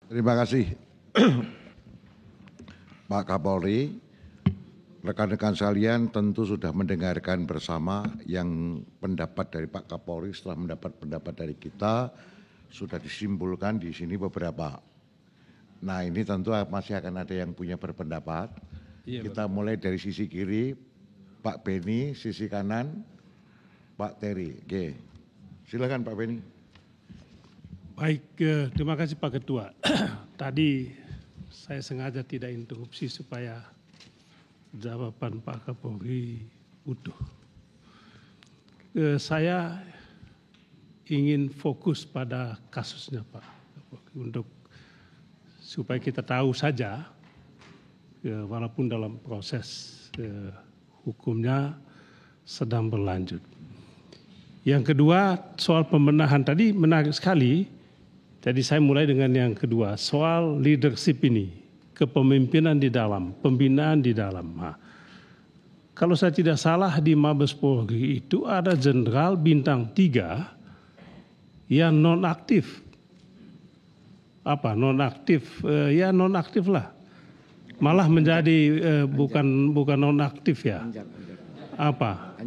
Terima kasih Pak Kapolri. Rekan-rekan sekalian tentu sudah mendengarkan bersama yang pendapat dari Pak Kapolri. Setelah mendapat pendapat dari kita, sudah disimpulkan di sini beberapa. Nah, ini tentu masih akan ada yang punya berpendapat. Kita mulai dari sisi kiri, Pak Beni, sisi kanan, Pak Terry. Oke, silakan Pak Beni. Baik, terima kasih Pak Ketua. Tadi saya sengaja tidak interupsi supaya jawaban Pak Kapolri utuh. Saya ingin fokus pada kasusnya Pak untuk supaya kita tahu saja, walaupun dalam proses hukumnya sedang berlanjut. Yang kedua, soal pembenahan tadi menarik sekali. Jadi saya mulai dengan yang kedua, soal leadership ini, kepemimpinan di dalam, pembinaan di dalam. Nah, kalau saya tidak salah di Mabes Polri itu ada jenderal bintang 3 yang nonaktif. Apa nonaktif? Ya nonaktif lah. Malah menjadi bukan nonaktif ya. Apa?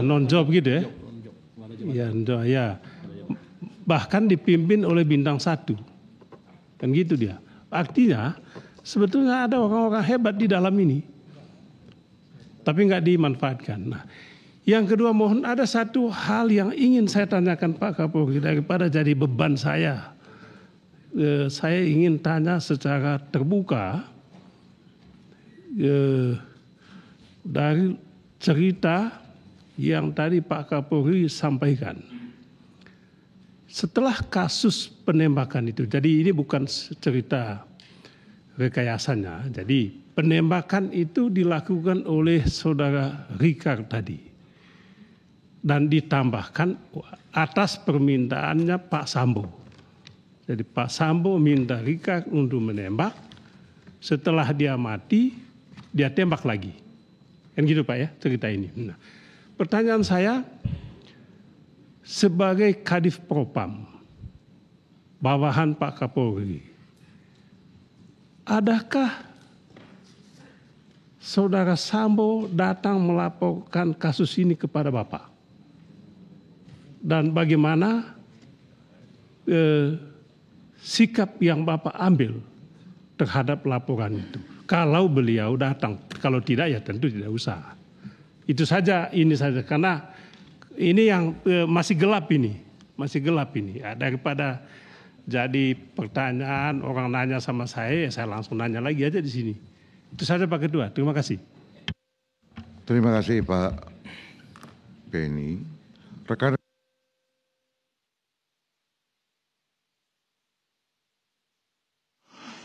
Non-job gitu ya. Ya. Bahkan dipimpin oleh bintang 1. Kan gitu dia. Artinya sebetulnya ada orang-orang hebat di dalam ini. Tapi nggak dimanfaatkan. Nah, yang kedua mohon ada satu hal yang ingin saya tanyakan Pak Kapolri daripada jadi beban saya. Saya ingin tanya secara terbuka dari cerita yang tadi Pak Kapolri sampaikan. Setelah kasus penembakan itu, jadi ini bukan cerita rekayasanya, jadi penembakan itu dilakukan oleh saudara Richard tadi. Dan ditambahkan atas permintaannya Pak Sambo. Jadi Pak Sambo minta Richard untuk menembak, setelah dia mati, dia tembak lagi. Kan gitu Pak ya cerita ini. Nah, pertanyaan saya, sebagai Kadif Propam, bawahan Pak Kapolri, adakah saudara Sambo datang melaporkan kasus ini kepada Bapak? Dan bagaimana sikap yang Bapak ambil terhadap laporan itu? Kalau beliau datang, kalau tidak ya tentu tidak usah. Itu saja, ini saja, karena ini yang masih gelap ini. Ya, daripada jadi pertanyaan orang nanya sama saya, ya saya langsung nanya lagi aja di sini. Itu saja Pak Ketua, terima kasih. Terima kasih Pak Beni. Rekan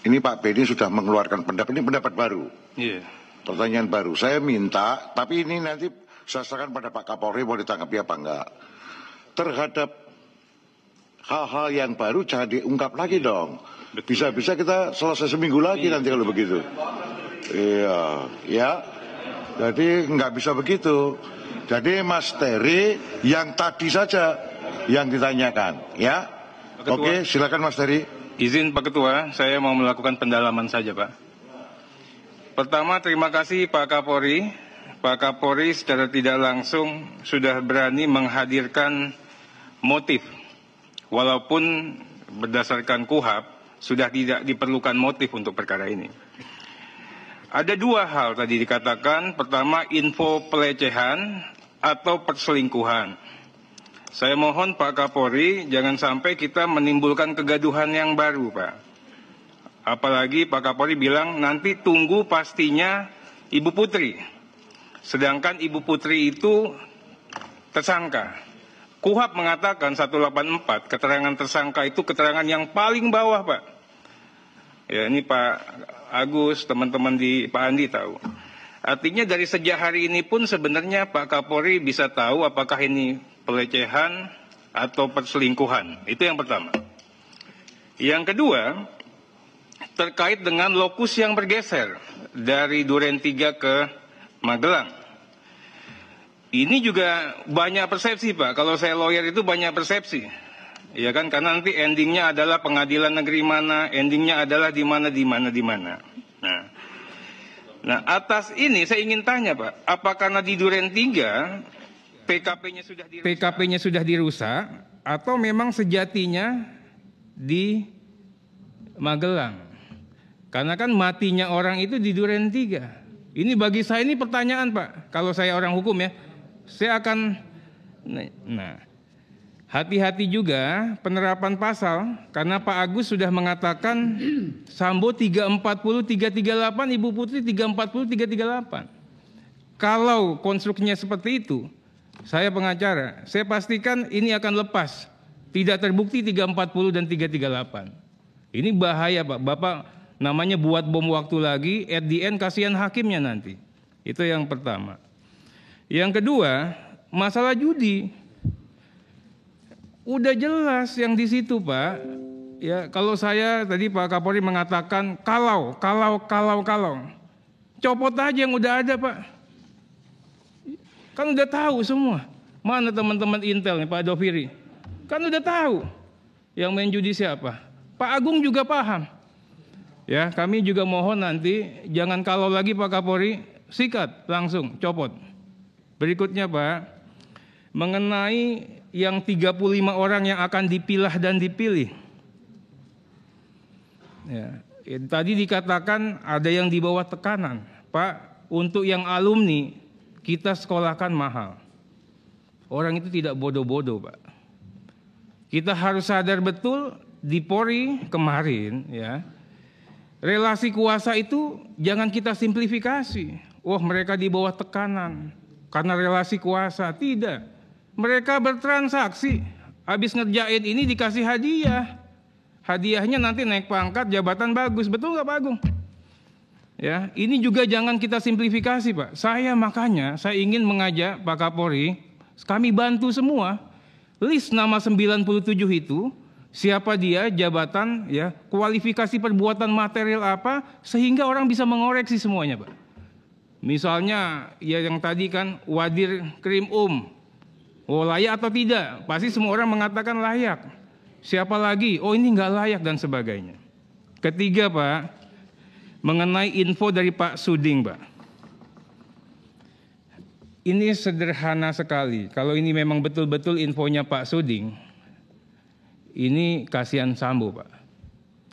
ini Pak Beni sudah mengeluarkan pendapat, ini pendapat baru. Iya. Pertanyaan baru. Saya minta, tapi ini nanti saya serahkan pada Pak Kapolri mau ditanggapi apa enggak. Terhadap hal-hal yang baru jangan diungkap lagi dong. Bisa-bisa kita selesai seminggu lagi nanti kalau begitu. Iya, ya. Jadi nggak bisa begitu. Jadi Mas Terry yang tadi saja yang ditanyakan, ya. Oke, silakan Mas Terry. Izin Pak Ketua, saya mau melakukan pendalaman saja Pak. Pertama, terima kasih Pak Kapolri. Pak Kapolri secara tidak langsung sudah berani menghadirkan motif. Walaupun berdasarkan KUHAP sudah tidak diperlukan motif untuk perkara ini. Ada dua hal tadi dikatakan. Pertama, info pelecehan atau perselingkuhan. Saya mohon Pak Kapolri jangan sampai kita menimbulkan kegaduhan yang baru Pak. Apalagi Pak Kapolri bilang nanti tunggu pastinya Ibu Putri. Sedangkan Ibu Putri itu tersangka. KUHAP mengatakan 184 keterangan tersangka itu keterangan yang paling bawah Pak. Ya ini Pak Agus, teman-teman di Pak Andi tahu. Artinya dari sejak hari ini pun sebenarnya Pak Kapolri bisa tahu apakah ini pelecehan atau perselingkuhan. Itu yang pertama. Yang kedua, terkait dengan lokus yang bergeser dari Duren 3 ke Magelang. Ini juga banyak persepsi Pak. Kalau saya lawyer itu banyak persepsi. Ya kan, karena nanti endingnya adalah pengadilan negeri mana, endingnya adalah di mana. Nah, atas ini saya ingin tanya Pak, apa karena di Duren 3 PKP-nya sudah dirusak atau memang sejatinya di Magelang? Karena kan matinya orang itu di Duren 3. Ini bagi saya ini pertanyaan Pak, kalau saya orang hukum ya, saya akan, nah, hati-hati juga penerapan pasal, karena Pak Agus sudah mengatakan Sambo 340, 338, Ibu Putri 340, 338. Kalau konstruksinya seperti itu, saya pengacara, saya pastikan ini akan lepas. Tidak terbukti 340 dan 338. Ini bahaya Pak, Bapak namanya buat bom waktu lagi, at the end kasihan hakimnya nanti. Itu yang pertama. Yang kedua, masalah judi. Udah jelas yang di situ Pak. Ya, kalau saya tadi Pak Kapolri mengatakan kalau. Copot aja yang udah ada Pak. Kan udah tahu semua. Mana teman-teman Intel nih Pak Doviri? Kan udah tahu yang main judi siapa. Pak Agung juga paham. Ya, kami juga mohon nanti jangan kalau lagi Pak Kapolri, sikat langsung copot. Berikutnya Pak, mengenai yang 35 orang yang akan dipilah dan dipilih. Ya, tadi dikatakan ada yang di bawah tekanan. Pak, untuk yang alumni kita sekolahkan mahal. Orang itu tidak bodoh-bodoh Pak. Kita harus sadar betul di Polri kemarin ya. Relasi kuasa itu jangan kita simplifikasi. Wah, mereka di bawah tekanan karena relasi kuasa. Tidak. Mereka bertransaksi. Habis ngerjain ini dikasih hadiah. Hadiahnya nanti naik pangkat, jabatan bagus. Betul nggak Pak Agung? Ya, ini juga jangan kita simplifikasi Pak. Makanya saya ingin mengajak Pak Kapolri, kami bantu semua. List nama 97 itu, siapa dia, jabatan, ya, kualifikasi perbuatan material apa, sehingga orang bisa mengoreksi semuanya Pak. Misalnya ya yang tadi kan Wadir Krim oh layak atau tidak? Pasti semua orang mengatakan layak. Siapa lagi? Oh ini nggak layak dan sebagainya. Ketiga Pak, mengenai info dari Pak Suding Pak. Ini sederhana sekali. Kalau ini memang betul-betul infonya Pak Suding, ini kasihan Sambo Pak.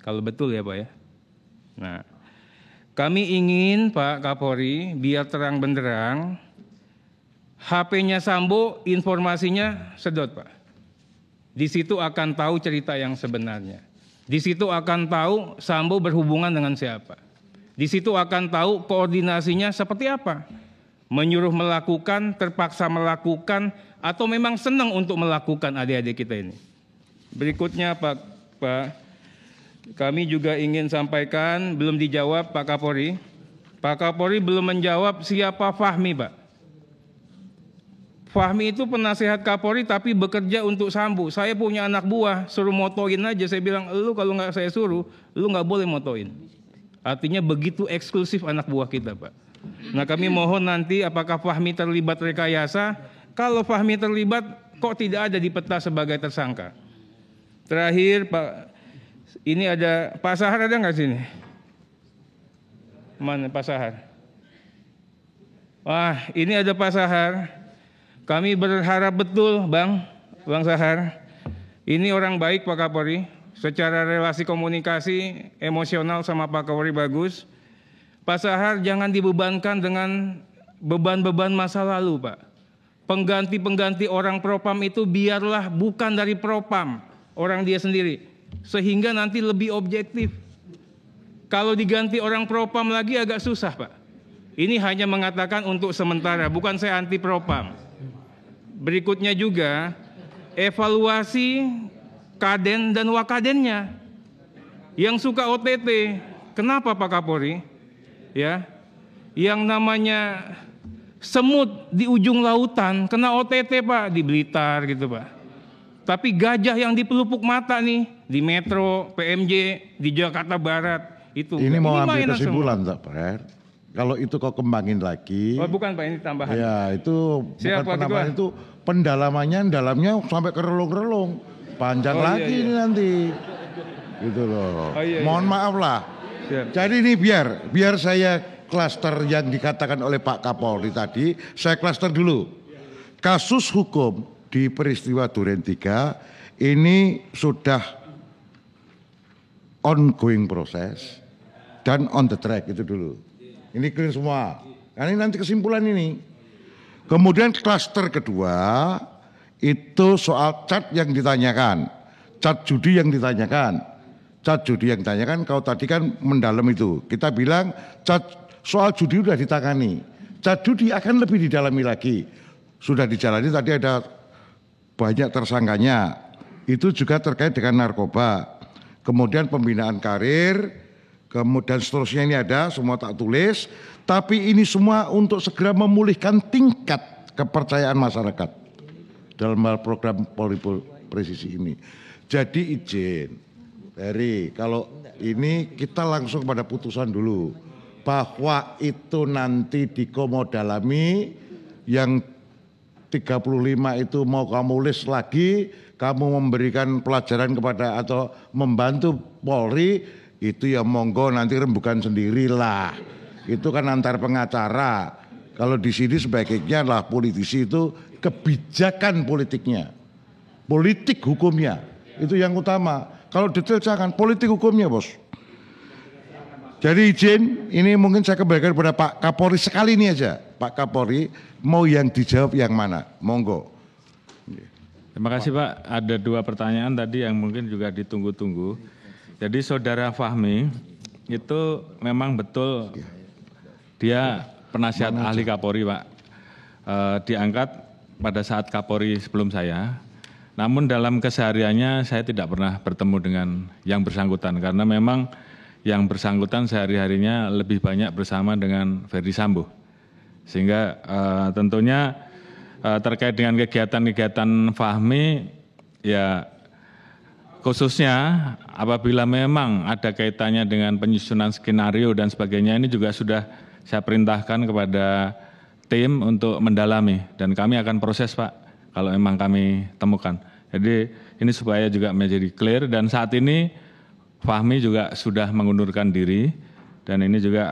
Kalau betul ya Pak ya. Nah, kami ingin Pak Kapolri biar terang benderang, HP-nya Sambo informasinya sedot Pak. Di situ akan tahu cerita yang sebenarnya. Di situ akan tahu Sambo berhubungan dengan siapa. Di situ akan tahu koordinasinya seperti apa. Menyuruh melakukan, terpaksa melakukan, atau memang senang untuk melakukan adik-adik kita ini. Berikutnya Pak, kami juga ingin sampaikan, belum dijawab Pak Kapolri. Pak Kapolri belum menjawab siapa Fahmi Pak. Fahmi itu penasehat Kapolri tapi bekerja untuk Sambo. Saya punya anak buah, suruh motoin aja. Saya bilang, lu kalau nggak saya suruh, lu nggak boleh motoin. Artinya begitu eksklusif anak buah kita Pak. Nah kami mohon nanti apakah Fahmi terlibat rekayasa. Kalau Fahmi terlibat, kok tidak ada di peta sebagai tersangka. Terakhir Pak, ini ada Pak Sahar, ada nggak sini? Mana Pak Sahar? Wah, ini ada Pak Sahar. Kami berharap betul Bang Sahar. Ini orang baik Pak Kapolri. Secara relasi komunikasi emosional sama Pak Kapolri bagus. Pak Sahar jangan dibebankan dengan beban-beban masa lalu Pak. Pengganti-pengganti orang propam itu biarlah bukan dari propam, orang dia sendiri. Sehingga nanti lebih objektif. Kalau diganti orang propam lagi agak susah Pak. Ini hanya mengatakan untuk sementara, bukan saya anti propam. Berikutnya juga evaluasi kaden dan wakadennya. Yang suka OTT, kenapa Pak Kapolri? Ya, yang namanya semut di ujung lautan kena OTT Pak, di Blitar gitu Pak. Tapi gajah yang di pelupuk mata nih di Metro, PMJ, di Jakarta Barat itu. Ini mau ambil kesimpulan tak Pak? Kalau itu kau kembangin lagi. Oh bukan Pak, ini tambahan. Ya itu bukan penambahan, itu pendalamannya dalamnya sampai ke relung-relung. Panjang lagi ini nanti. Gitu loh. Mohon maaf lah. Jadi ini biar saya klaster yang dikatakan oleh Pak Kapolri tadi, saya klaster dulu. Kasus hukum di peristiwa Duren 3 ini sudah ongoing proses dan on the track itu dulu. Ini clear semua. Nah, ini nanti kesimpulan ini. Kemudian klaster kedua itu soal cat yang ditanyakan, cat judi yang ditanyakan. Cat judi yang ditanyakan, kau tadi kan mendalam itu. Kita bilang soal judi sudah ditangani. Cat judi akan lebih didalami lagi. Sudah dijalani, tadi ada banyak tersangkanya. Itu juga terkait dengan narkoba. Kemudian pembinaan karir, kemudian seterusnya ini ada, semua tak tulis. Tapi ini semua untuk segera memulihkan tingkat kepercayaan masyarakat dalam hal program Polri Presisi ini. Jadi izin. Kalau ini kita langsung pada putusan dulu bahwa itu nanti dikomodalami yang 35 itu mau kamu list lagi, kamu memberikan pelajaran kepada atau membantu Polri, itu ya monggo nanti rembukan sendirilah. Itu kan antar pengacara. Kalau di sini sebaiknya lah politisi itu kebijakan politiknya, politik hukumnya itu yang utama. Kalau detail jangan, politik hukumnya bos. Jadi izin, ini mungkin saya kembalikan kepada Pak Kapolri sekali ini aja. Pak Kapolri, mau yang dijawab yang mana? Monggo. Terima kasih Pak. Ada 2 pertanyaan tadi yang mungkin juga ditunggu-tunggu. Jadi Saudara Fahmi itu memang betul dia penasihat ahli Kapolri Pak. Diangkat pada saat Kapolri sebelum saya. Namun dalam kesehariannya saya tidak pernah bertemu dengan yang bersangkutan karena memang yang bersangkutan sehari-harinya lebih banyak bersama dengan Ferdi Sambo. Sehingga tentunya terkait dengan kegiatan-kegiatan Fahmi ya khususnya apabila memang ada kaitannya dengan penyusunan skenario dan sebagainya ini juga sudah saya perintahkan kepada tim untuk mendalami dan kami akan proses Pak. Kalau memang kami temukan. Jadi ini supaya juga menjadi clear dan saat ini Fahmi juga sudah mengundurkan diri dan ini juga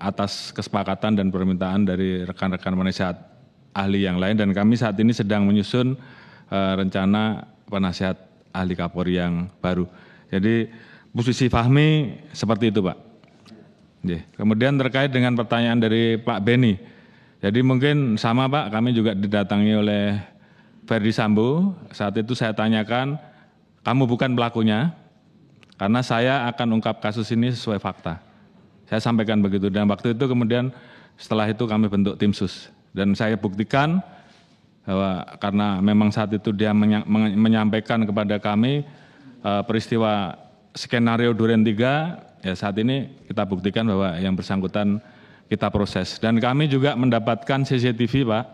atas kesepakatan dan permintaan dari rekan-rekan penasihat ahli yang lain dan kami saat ini sedang menyusun rencana penasihat ahli Kapolri yang baru. Jadi posisi Fahmi seperti itu Pak. Kemudian terkait dengan pertanyaan dari Pak Beni. Jadi mungkin sama Pak, kami juga didatangi oleh Ferdi Sambo. Saat itu saya tanyakan, kamu bukan pelakunya, karena saya akan ungkap kasus ini sesuai fakta. Saya sampaikan begitu, dan waktu itu kemudian setelah itu kami bentuk tim sus. Dan saya buktikan bahwa karena memang saat itu dia menyampaikan kepada kami peristiwa skenario Duren 3, ya saat ini kita buktikan bahwa yang bersangkutan kita proses. Dan kami juga mendapatkan CCTV Pak,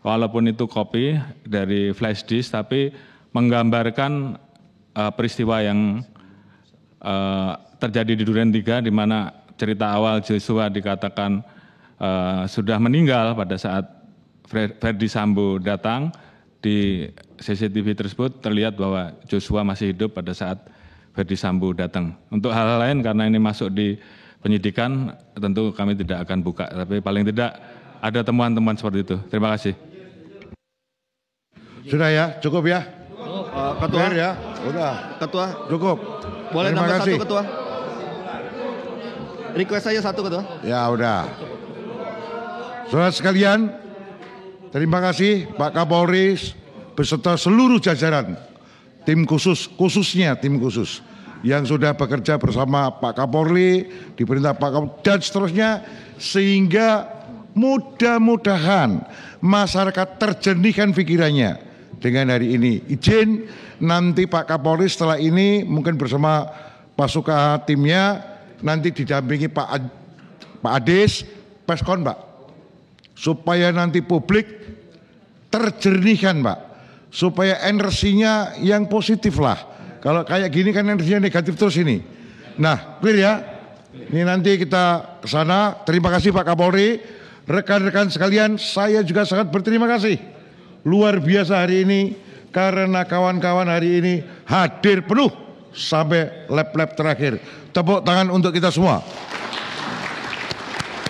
walaupun itu kopi dari flash disk, tapi menggambarkan peristiwa yang terjadi di Duren 3 di mana cerita awal Joshua dikatakan sudah meninggal pada saat Ferdi Sambo datang. Di CCTV tersebut terlihat bahwa Joshua masih hidup pada saat Ferdi Sambo datang. Untuk hal lain karena ini masuk di penyidikan tentu kami tidak akan buka, tapi paling tidak ada temuan-temuan seperti itu. Terima kasih. Sudah ya, cukup ya? Ketua ya? Udah. Ketua. Cukup. Boleh Terima nambah kasih. 1 Ketua? Request saya 1 Ketua. Ya udah. Saudara sekalian, terima kasih Pak Kapolri beserta seluruh jajaran tim khususnya tim khusus yang sudah bekerja bersama Pak Kapolri, diperintah Pak Kapolri dan seterusnya, sehingga mudah-mudahan masyarakat terjernihkan pikirannya dengan hari ini. Izin nanti Pak Kapolri setelah ini mungkin bersama pasukan timnya nanti didampingi Pak Ades Peskon Pak, supaya nanti publik terjernihkan Pak, supaya energinya yang positif lah. Kalau kayak gini kan energinya negatif terus ini. Nah, clear ya? Ini nanti kita ke sana. Terima kasih Pak Kapolri. Rekan-rekan sekalian, saya juga sangat berterima kasih. Luar biasa hari ini karena kawan-kawan hari ini hadir penuh sampai lap-lap terakhir. Tepuk tangan untuk kita semua.